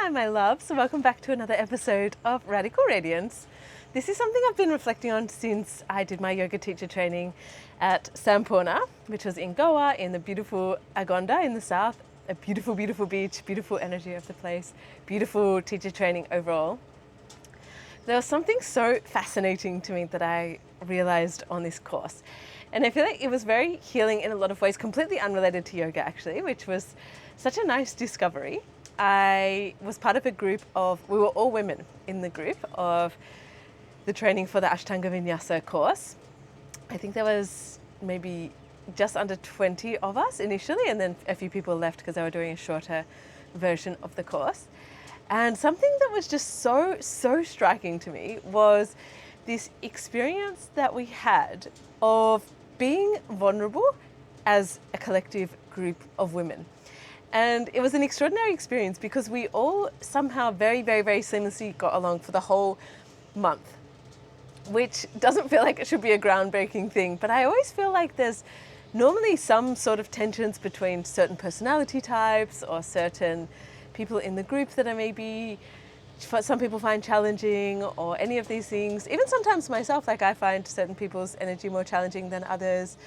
Hi, my loves. Welcome back to another episode of Radical Radiance. This is something I've been reflecting on since I did my yoga teacher training at Sampurna, which was in Goa, in the beautiful Agonda in the south. A beautiful, beautiful beach, beautiful energy of the place, beautiful teacher training overall. There was something so fascinating to me that I realized on this course. And I feel like it was very healing in a lot of ways, completely unrelated to yoga actually, which was such a nice discovery. I was part of a group of, we were all women in the group of the training for the Ashtanga Vinyasa course. I think there was maybe just under 20 of us initially, and then a few people left because they were doing a shorter version of the course. And something that was just so striking to me was this experience that we had of being vulnerable as a collective group of women. And it was an extraordinary experience because we all somehow very seamlessly got along for the whole month, which doesn't feel like it should be a groundbreaking thing, but I always feel like there's normally some sort of tensions between certain personality types or certain people in the group that are maybe some people find challenging, or any of these things. Even sometimes myself, like I find certain people's energy more challenging than others.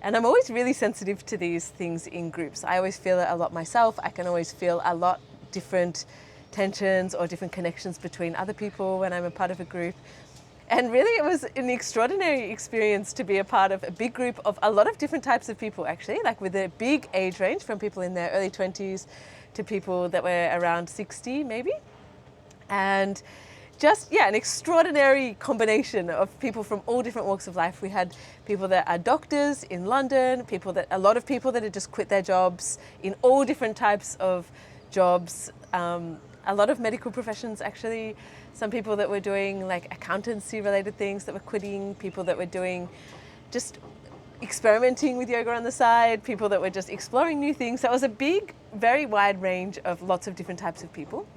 And I'm always really sensitive to these things in groups. I always feel it a lot myself. I can always feel a lot different tensions or different connections between other people when I'm a part of a group. And really it was an extraordinary experience to be a part of a big group of a lot of different types of people actually, like with a big age range from people in their early 20s to people that were around 60 maybe. And just, yeah, an extraordinary combination of people from all different walks of life. We had people that are doctors in London, a lot of people that had just quit their jobs in all different types of jobs, a lot of medical professions actually, some people that were doing like accountancy related things that were quitting, people that were doing just experimenting with yoga on the side, people that were just exploring new things. So it was a big, very wide range of lots of different types of people.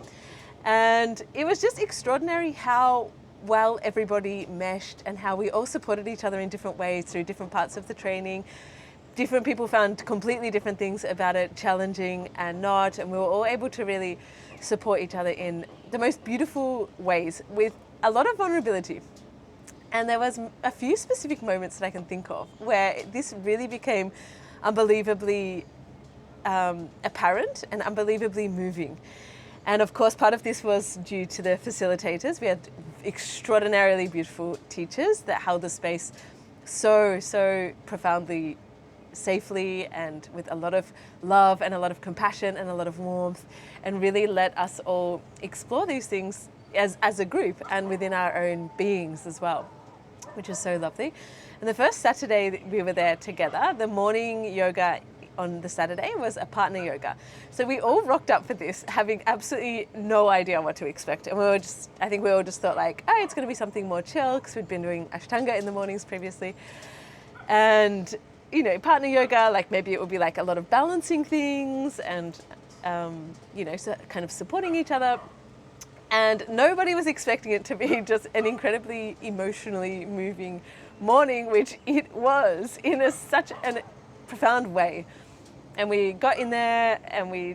And it was just extraordinary how well everybody meshed and how we all supported each other in different ways through different parts of the training. Different people found completely different things about it challenging and not, and we were all able to really support each other in the most beautiful ways with a lot of vulnerability. And there was a few specific moments that I can think of where this really became unbelievably apparent and unbelievably moving. And of course, part of this was due to the facilitators. We had extraordinarily beautiful teachers that held the space so profoundly, safely, and with a lot of love and a lot of compassion and a lot of warmth, and really let us all explore these things as a group and within our own beings as well, which is so lovely. And the first Saturday that we were there together, the morning yoga on the Saturday was a partner yoga. So we all rocked up for this having absolutely no idea what to expect. And I think we all just thought like, oh, it's going to be something more chill because we'd been doing Ashtanga in the mornings previously. And, you know, partner yoga, like maybe it would be like a lot of balancing things and, so kind of supporting each other. And nobody was expecting it to be just an incredibly emotionally moving morning, which it was in such a profound way. And we got in there and we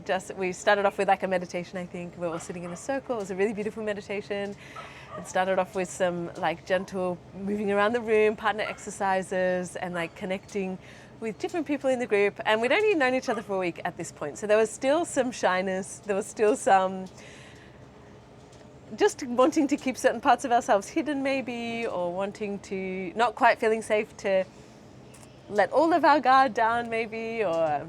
started off with like a meditation, I think. We were all sitting in a circle. It was a really beautiful meditation. It started off with some like gentle moving around the room, partner exercises, and like connecting with different people in the group. And we'd only known each other for a week at this point. So there was still some shyness. There was still some just wanting to keep certain parts of ourselves hidden maybe, or wanting to, not quite feeling safe to let all of our guard down maybe, or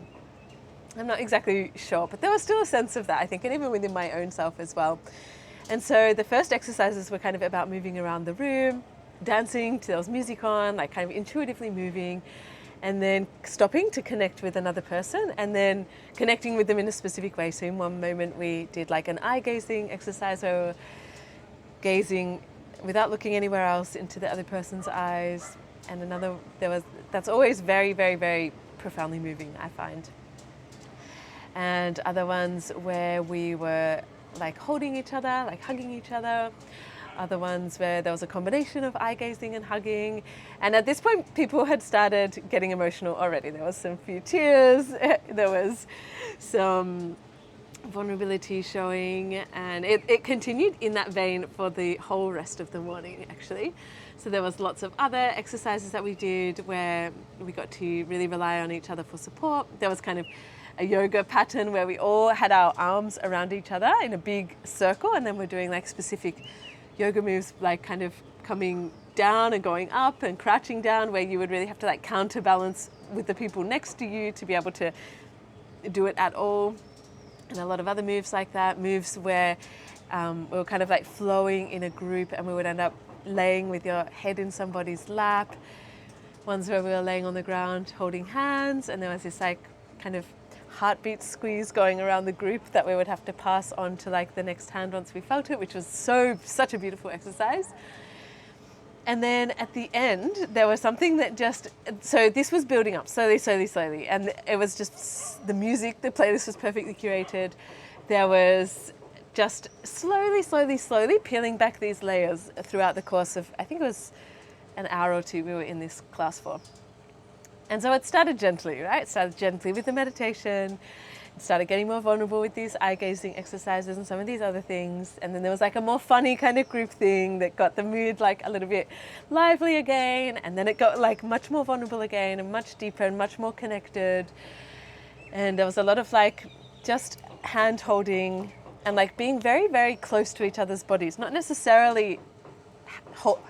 I'm not exactly sure, but there was still a sense of that, I think, and even within my own self as well. And so the first exercises were kind of about moving around the room, dancing, there was music on, like kind of intuitively moving, and then stopping to connect with another person and then connecting with them in a specific way. So in one moment we did like an eye gazing exercise where we were gazing without looking anywhere else into the other person's eyes, and that's always very profoundly moving, I find. And other ones where we were like holding each other, like hugging each other. Other ones where there was a combination of eye gazing and hugging. And at this point, people had started getting emotional already. There was some few tears. There was some vulnerability showing, and it continued in that vein for the whole rest of the morning actually. So there was lots of other exercises that we did where we got to really rely on each other for support. There was kind of a yoga pattern where we all had our arms around each other in a big circle, and then we're doing like specific yoga moves, like kind of coming down and going up and crouching down, where you would really have to like counterbalance with the people next to you to be able to do it at all. And a lot of other moves like that, moves where we were kind of like flowing in a group, and we would end up laying with your head in somebody's lap. Ones where we were laying on the ground holding hands, and there was this like kind of heartbeat squeeze going around the group that we would have to pass on to like the next hand once we felt it, which was such a beautiful exercise. And then at the end, there was something that so this was building up slowly. And it was just the music, the playlist was perfectly curated. There was just slowly peeling back these layers throughout the course of, I think it was an hour or two we were in this class for. And so it started gently, right? It started gently with the meditation. It started getting more vulnerable with these eye-gazing exercises and some of these other things. And then there was like a more funny kind of group thing that got the mood like a little bit lively again. And then it got like much more vulnerable again and much deeper and much more connected. And there was a lot of like just hand holding and like being very, very close to each other's bodies, not necessarily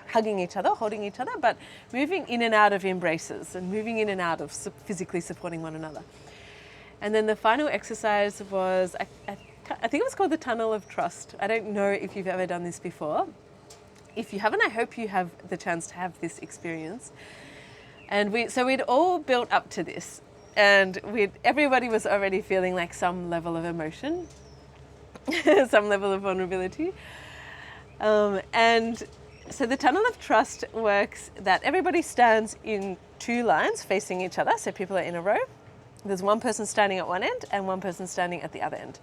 hugging each other, holding each other, but moving in and out of embraces and moving in and out of physically supporting one another. And then the final exercise was, I think it was called the Tunnel of Trust. I don't know if you've ever done this before. If you haven't, I hope you have the chance to have this experience. And we'd all built up to this, and everybody was already feeling like some level of emotion, some level of vulnerability. And so the Tunnel of Trust works that everybody stands in two lines facing each other. So people are in a row. There's one person standing at one end and one person standing at the other end.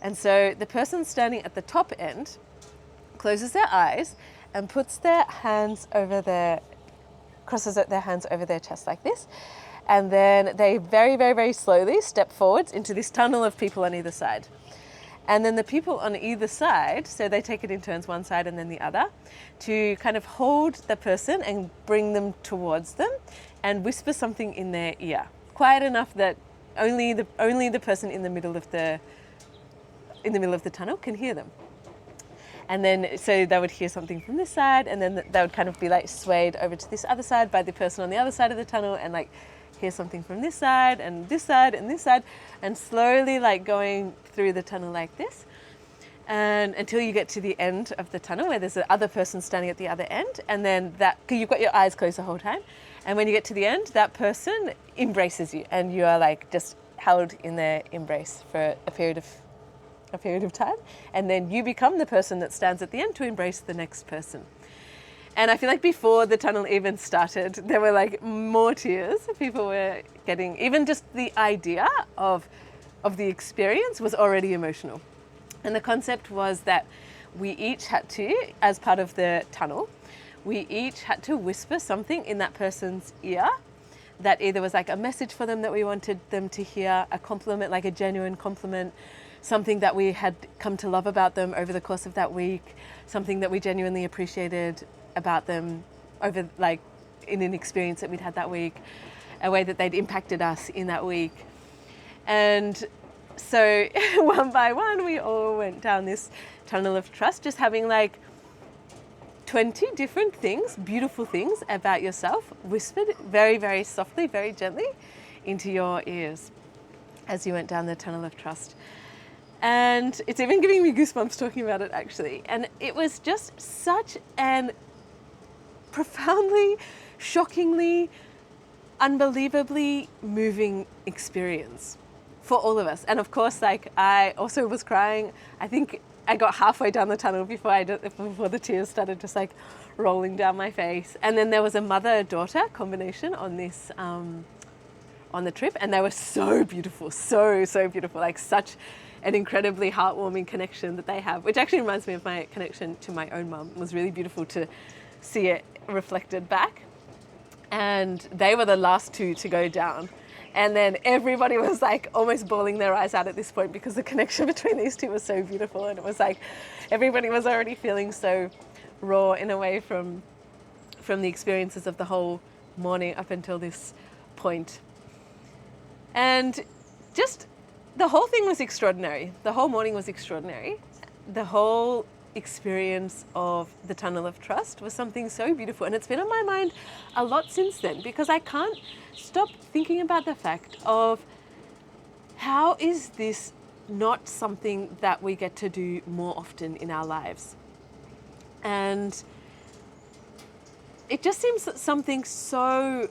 And so the person standing at the top end closes their eyes and puts their hands crosses their hands over their chest like this. And then they very, very, very slowly step forwards into this tunnel of people on either side. And then the people on either side, so they take it in turns, one side and then the other, to kind of hold the person and bring them towards them and whisper something in their ear, quiet enough that only the person in the middle of the tunnel can hear them. And then so they would hear something from this side, and then they would kind of be like swayed over to this other side by the person on the other side of the tunnel, and like hear something from this side and this side and this side, and slowly like going through the tunnel like this, and until you get to the end of the tunnel where there's the other person standing at the other end, and then you've got your eyes closed the whole time, and when you get to the end, that person embraces you, and you are like just held in their embrace for a period of time, and then you become the person that stands at the end to embrace the next person. And I feel like before the tunnel even started, there were like more tears. People were getting, even just the idea of the experience was already emotional. And the concept was that we each had to, as part of the tunnel, we each had to whisper something in that person's ear that either was like a message for them that we wanted them to hear, a compliment, like a genuine compliment, something that we had come to love about them over the course of that week, something that we genuinely appreciated about them over like in an experience that we'd had that week, a way that they'd impacted us in that week. And so one by one, we all went down this tunnel of trust, just having like 20 different things, beautiful things about yourself, whispered very, very softly, very gently into your ears as you went down the tunnel of trust. And it's even giving me goosebumps talking about it actually. And it was just such an profoundly, shockingly, unbelievably moving experience for all of us. And of course, like I also was crying. I think I got halfway down the tunnel before the tears started just like rolling down my face. And then there was a mother-daughter combination on this, on the trip, and they were so beautiful, so beautiful, like such an incredibly heartwarming connection that they have, which actually reminds me of my connection to my own mum. It was really beautiful to see it reflected back. And they were the last two to go down. And then everybody was like almost bawling their eyes out at this point because the connection between these two was so beautiful. And it was like everybody was already feeling so raw in a way from the experiences of the whole morning up until this point. And just the whole thing was extraordinary. The whole morning was extraordinary. The whole experience of the Tunnel of Trust was something so beautiful, and it's been on my mind a lot since then, because I can't stop thinking about the fact of how is this not something that we get to do more often in our lives. And it just seems something so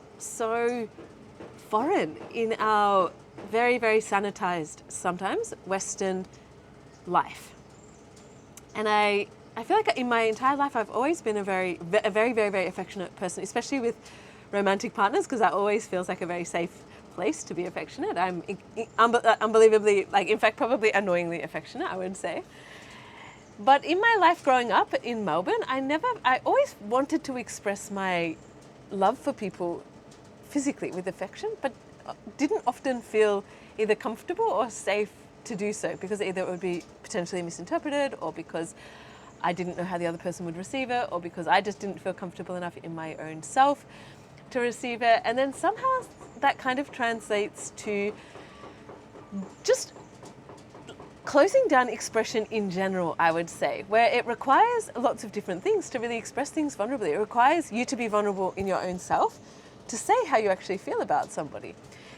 foreign in our very, very sanitized, sometimes Western life. And I feel like in my entire life, I've always been a very, very, very affectionate person, especially with romantic partners, because that always feels like a very safe place to be affectionate. I'm unbelievably, like, in fact, probably annoyingly affectionate, I would say. But in my life growing up in Melbourne, I always wanted to express my love for people physically with affection, but didn't often feel either comfortable or safe to do so, because either it would be potentially misinterpreted, or because I didn't know how the other person would receive it, or because I just didn't feel comfortable enough in my own self to receive it. And then somehow that kind of translates to just closing down expression in general, I would say, where it requires lots of different things to really express things vulnerably. It requires you to be vulnerable in your own self, to say how you actually feel about somebody.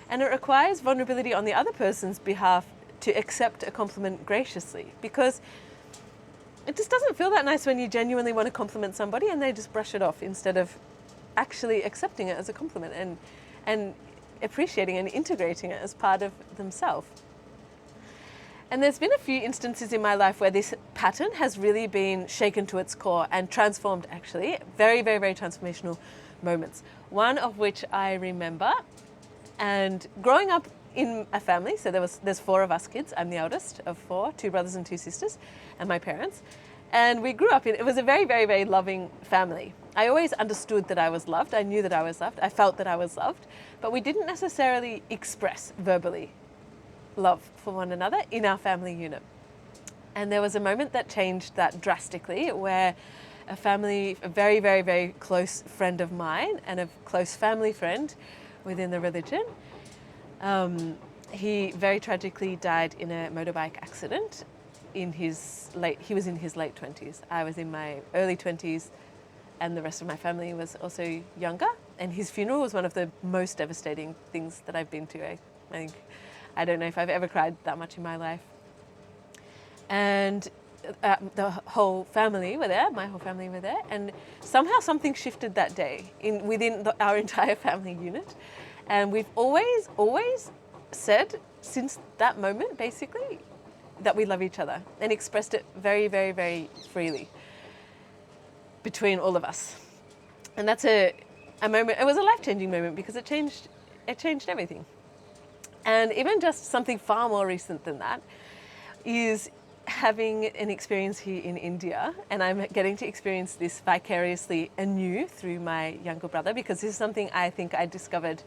And it requires vulnerability on the other person's behalf to accept a compliment graciously, because it just doesn't feel that nice when you genuinely want to compliment somebody and they just brush it off instead of actually accepting it as a compliment and appreciating and integrating it as part of themselves. And there's been a few instances in my life where this pattern has really been shaken to its core and transformed, actually. Very, very, very transformational moments. One of which I remember, and growing up in a family, so there's 4 of us kids. I'm the eldest of 4, 2 brothers and 2 sisters, and my parents. And we grew up it was a very, very, very loving family. I always understood that I was loved. I knew that I was loved. I felt that I was loved, but we didn't necessarily express verbally love for one another in our family unit. And there was a moment that changed that drastically, where a very, very, very close friend of mine and a close family friend within the religion, he very tragically died in a motorbike accident he was in his late 20s. I was in my early 20s, and the rest of my family was also younger. And his funeral was one of the most devastating things that I've been to. I don't know if I've ever cried that much in my life. And the whole family were there, my whole family were there, and somehow something shifted that day within our entire family unit. And we've always said since that moment, basically, that we love each other, and expressed it very, very, very freely between all of us. And that's a moment, it was a life-changing moment, because it changed everything. And even just something far more recent than that is having an experience here in India, and I'm getting to experience this vicariously anew through my younger brother, because this is something I think I discovered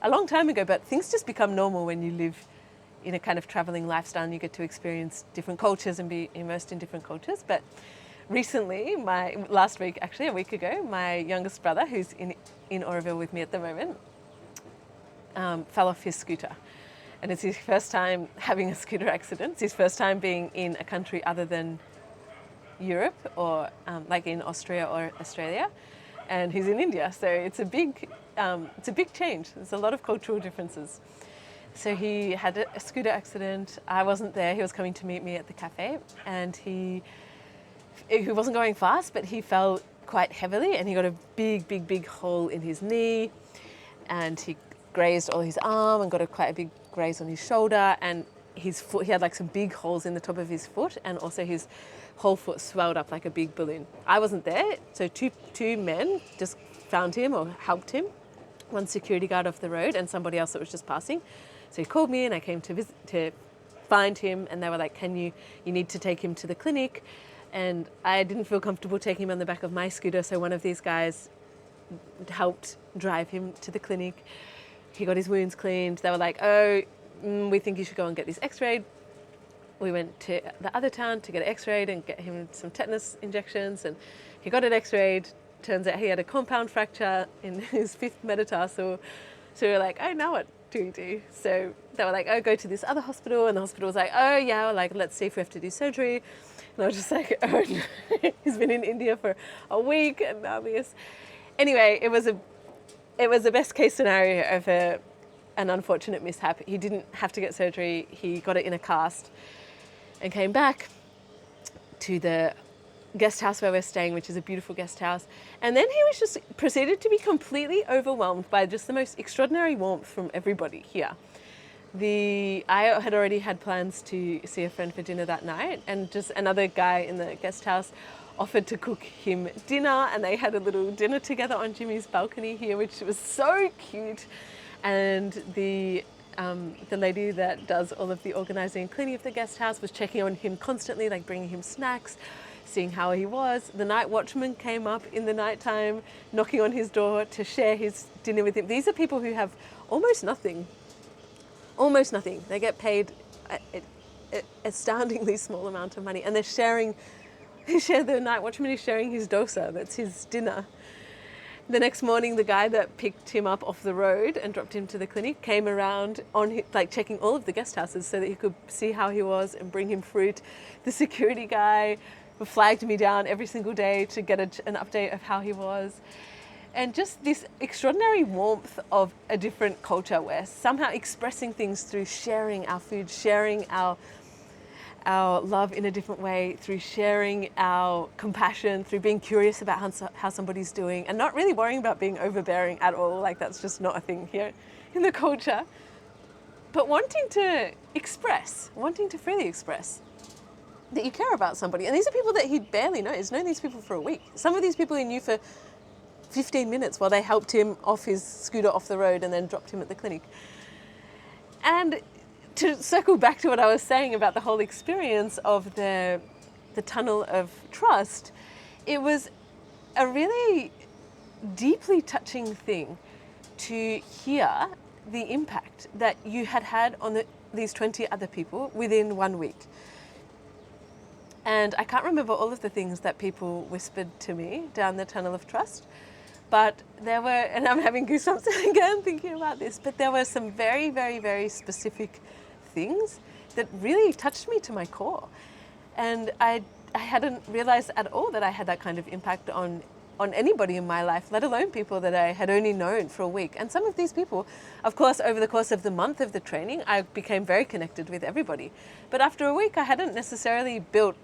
a long time ago, but things just become normal when you live in a kind of traveling lifestyle and you get to experience different cultures and be immersed in different cultures. But recently, last week, actually a week ago, my youngest brother, who's in Oroville with me at the moment, fell off his scooter. And it's his first time having a scooter accident. It's his first time being in a country other than Europe, or like in Austria or Australia. And he's in India, so it's a big change. There's a lot of cultural differences. So he had a scooter accident. I wasn't there. He was coming to meet me at the cafe, and he wasn't going fast, but he fell quite heavily, and he got a big hole in his knee, and he grazed all his arm and got quite a big graze on his shoulder, and his foot, he had like some big holes in the top of his foot, and also his whole foot swelled up like a big balloon. I wasn't there, so two men just found him or helped him, one security guard off the road and somebody else that was just passing. So he called me, and I came to find him, and they were like, you need to take him to the clinic. And I didn't feel comfortable taking him on the back of my scooter, so one of these guys helped drive him to the clinic. He got his wounds cleaned. They were like, oh, we think you should go and get this x-rayed. We went to the other town to get it x-rayed and get him some tetanus injections, and he got it x-rayed. Turns out he had a compound fracture in his 5th metatarsal. So we were like, oh, now what do we do? So they were like, oh, go to this other hospital. And the hospital was like, oh, yeah, like, let's see if we have to do surgery. And I was just like, oh, no. He's been in India for a week and now this. Anyway, it was the best case scenario of an unfortunate mishap. He didn't have to get surgery. He got it in a cast and came back to the guest house where we're staying, which is a beautiful guest house. And then he was just proceeded to be completely overwhelmed by just the most extraordinary warmth from everybody here. I had already had plans to see a friend for dinner that night, and just another guy in the guest house offered to cook him dinner, and they had a little dinner together on Jimmy's balcony here, which was so cute. And the lady that does all of the organising and cleaning of the guest house was checking on him constantly, like bringing him snacks, seeing how he was. The night watchman came up in the nighttime, knocking on his door to share his dinner with him. These are people who have almost nothing. Almost nothing. They get paid an astoundingly small amount of money, and the night watchman is sharing his dosa, that's his dinner. The next morning, the guy that picked him up off the road and dropped him to the clinic came around checking all of the guest houses so that he could see how he was and bring him fruit. The security guy flagged me down every single day to get an update of how he was. And just this extraordinary warmth of a different culture, where somehow expressing things through sharing our food, sharing our love in a different way, through sharing our compassion, through being curious about how somebody's doing, and not really worrying about being overbearing at all. Like, that's just not a thing here in the culture. But wanting to freely express that you care about somebody. And these are people that he barely knows. He's known these people for a week. Some of these people he knew for 15 minutes while they helped him off his scooter off the road and then dropped him at the clinic. And to circle back to what I was saying about the whole experience of the tunnel of trust, it was a really deeply touching thing to hear the impact that you had on these 20 other people within 1 week. And I can't remember all of the things that people whispered to me down the tunnel of trust, but there were, and I'm having goosebumps again thinking about this, but there were some very, very, very specific things that really touched me to my core. And I hadn't realized at all that I had that kind of impact on anybody in my life, let alone people that I had only known for a week. And some of these people, of course, over the course of the month of the training, I became very connected with everybody. But after a week, I hadn't necessarily built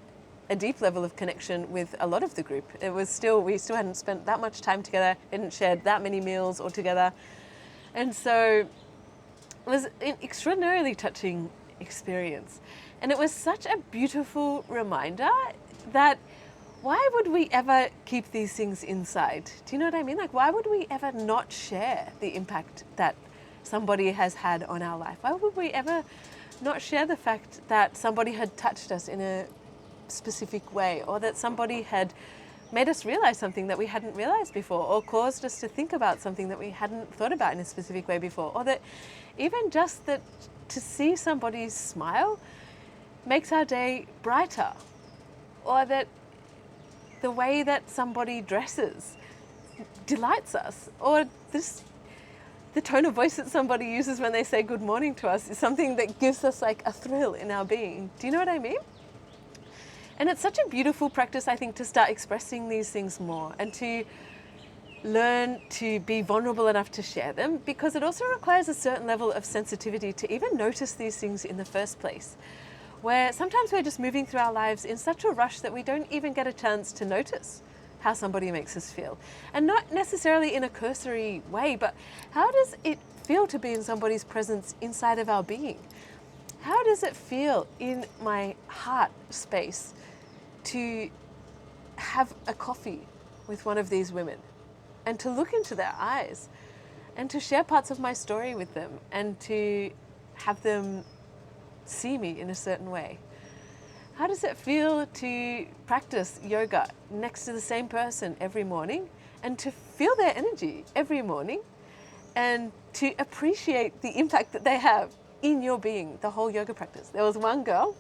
a deep level of connection with a lot of the group. We still hadn't spent that much time together, hadn't shared that many meals altogether. And so it was an extraordinarily touching experience. And it was such a beautiful reminder that why would we ever keep these things inside? Do you know what I mean? Like, why would we ever not share the impact that somebody has had on our life? Why would we ever not share the fact that somebody had touched us in a specific way, or that somebody had made us realize something that we hadn't realized before, or caused us to think about something that we hadn't thought about in a specific way before, or that even just that to see somebody's smile makes our day brighter, or that the way that somebody dresses delights us, or the tone of voice that somebody uses when they say good morning to us is something that gives us like a thrill in our being. Do you know what I mean? And it's such a beautiful practice, I think, to start expressing these things more and to learn to be vulnerable enough to share them, because it also requires a certain level of sensitivity to even notice these things in the first place, where sometimes we're just moving through our lives in such a rush that we don't even get a chance to notice how somebody makes us feel. And not necessarily in a cursory way, but how does it feel to be in somebody's presence inside of our being? How does it feel in my heart space to have a coffee with one of these women and to look into their eyes and to share parts of my story with them and to have them see me in a certain way? How does it feel to practice yoga next to the same person every morning and to feel their energy every morning and to appreciate the impact that they have in your being, the whole yoga practice. There was one girl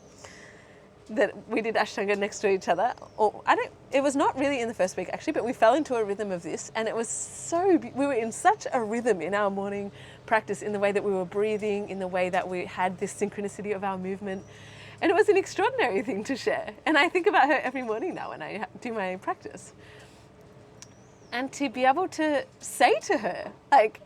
that we did Ashtanga next to each other. It was not really in the first week actually, but we fell into a rhythm of this, and it was we were in such a rhythm in our morning practice, in the way that we were breathing, in the way that we had this synchronicity of our movement. And it was an extraordinary thing to share. And I think about her every morning now when I do my practice. And to be able to say to her, like,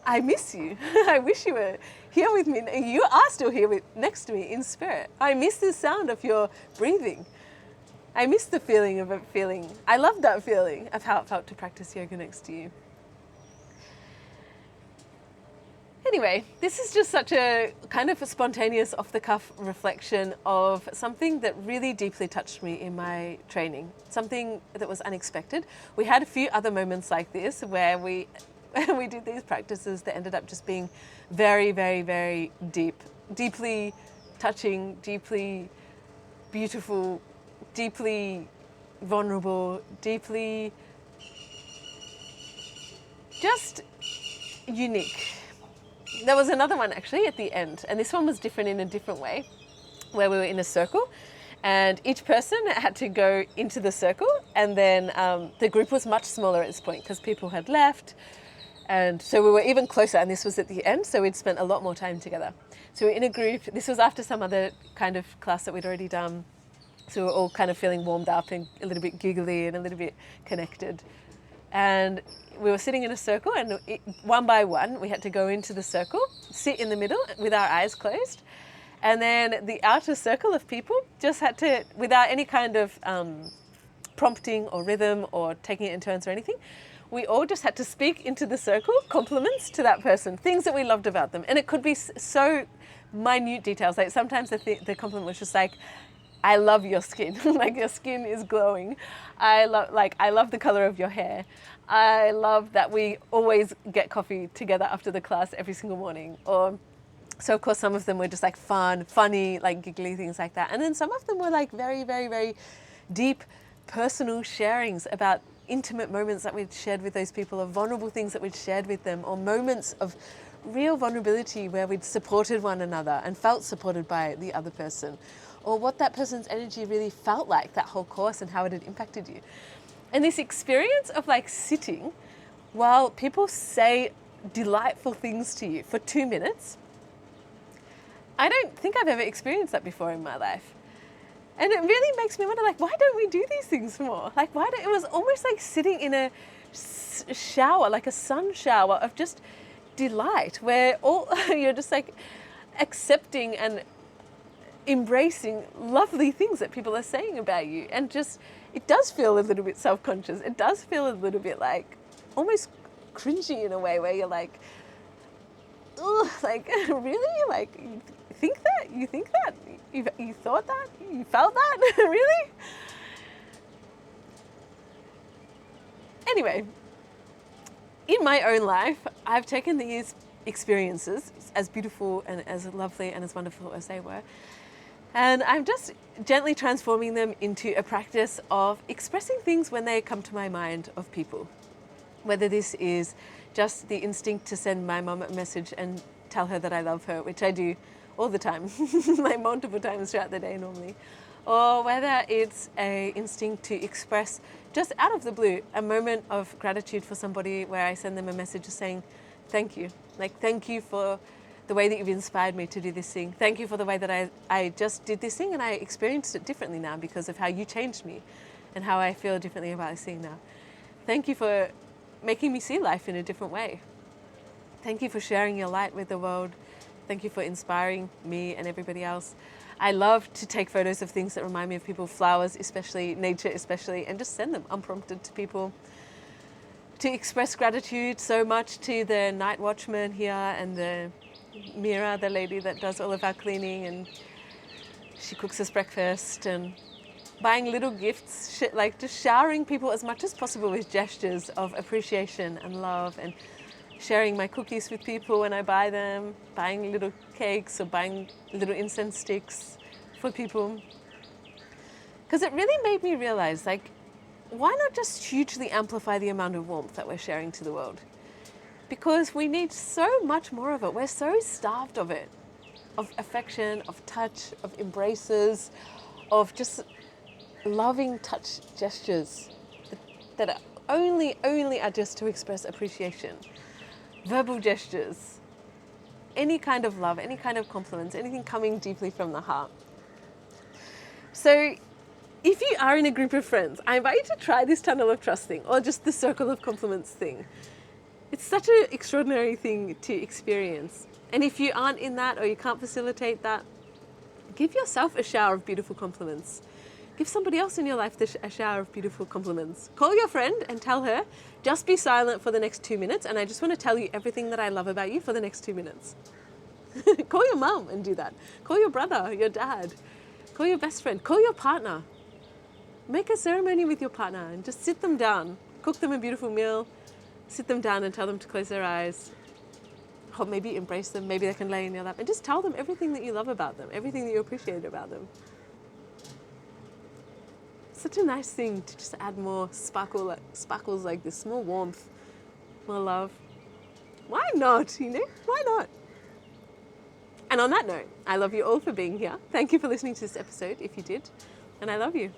I miss you. I wish you were here with me. You are still here next to me in spirit. I miss the sound of your breathing. I miss the feeling of it feeling. I love that feeling of how it felt to practice yoga next to you. Anyway, this is just such a kind of a spontaneous, off-the-cuff reflection of something that really deeply touched me in my training, something that was unexpected. We had a few other moments like this where we did these practices that ended up just being very, very, very deeply touching, deeply beautiful, deeply vulnerable, deeply just unique. There was another one actually at the end, and this one was different in a different way, where we were in a circle and each person had to go into the circle, and then the group was much smaller at this point because people had left, and so we were even closer, and this was at the end, so we'd spent a lot more time together. So we were in a group. This was after some other kind of class that we'd already done, so we were all kind of feeling warmed up and a little bit giggly and a little bit connected. And we were sitting in a circle, and one by one we had to go into the circle, sit in the middle with our eyes closed, and then the outer circle of people just had to, without any kind of prompting or rhythm or taking it in turns or anything, we all just had to speak into the circle compliments to that person, things that we loved about them. And it could be so minute details, like sometimes the compliment was just like, I love your skin, like your skin is glowing. I love the color of your hair. I love that we always get coffee together after the class every single morning. Or, so of course some of them were just like funny, like giggly things like that. And then some of them were like very, very, very deep personal sharings about intimate moments that we'd shared with those people, or vulnerable things that we'd shared with them, or moments of real vulnerability where we'd supported one another and felt supported by the other person, or what that person's energy really felt like that whole course and how it had impacted you. And this experience of like sitting while people say delightful things to you for 2 minutes, I don't think I've ever experienced that before in my life. And it really makes me wonder, like, why don't we do these things more? Like, it was almost like sitting in a shower, like a sun shower of just delight, where you're just like accepting and embracing lovely things that people are saying about you. And just, it does feel a little bit self-conscious. It does feel a little bit like almost cringy in a way, where you're like, ugh, like, really? Like, you think that? You think that? You thought that? You felt that? Really? Anyway, in my own life, I've taken these experiences, as beautiful and as lovely and as wonderful as they were, and I'm just gently transforming them into a practice of expressing things when they come to my mind of people. Whether this is just the instinct to send my mum a message and tell her that I love her, which I do all the time, like multiple times throughout the day normally, or whether it's an instinct to express just out of the blue a moment of gratitude for somebody, where I send them a message just saying thank you, like thank you for the way that you've inspired me to do this thing. Thank you for the way that I just did this thing and I experienced it differently now because of how you changed me and how I feel differently about this thing now. Thank you for making me see life in a different way. Thank you for sharing your light with the world. Thank you for inspiring me and everybody else. I love to take photos of things that remind me of people, flowers especially, nature especially, and just send them unprompted to people. To express gratitude so much to the night watchman here and the Mira, the lady that does all of our cleaning, and she cooks us breakfast, and buying little gifts, like just showering people as much as possible with gestures of appreciation and love, and sharing my cookies with people when I buy them, buying little cakes or buying little incense sticks for people. Because it really made me realize, like, why not just hugely amplify the amount of warmth that we're sharing to the world? because we need so much more of it. We're so starved of it, of affection, of touch, of embraces, of just loving touch gestures that are only are just to express appreciation. Verbal gestures, any kind of love, any kind of compliments, anything coming deeply from the heart. So if you are in a group of friends, I invite you to try this tunnel of trust thing, or just the circle of compliments thing. It's such an extraordinary thing to experience. And if you aren't in that, or you can't facilitate that, give yourself a shower of beautiful compliments. Give somebody else in your life a shower of beautiful compliments. Call your friend and tell her, just be silent for the next 2 minutes, and I just want to tell you everything that I love about you for the next 2 minutes. Call your mum and do that. Call your brother, your dad. Call your best friend. Call your partner. Make a ceremony with your partner and just sit them down. Cook them a beautiful meal. Sit them down and tell them to close their eyes. Or maybe embrace them. Maybe they can lay in your lap. And just tell them everything that you love about them. Everything that you appreciate about them. Such a nice thing to just add more sparkles like this. More warmth. More love. Why not? Why not? And on that note, I love you all for being here. Thank you for listening to this episode, if you did. And I love you.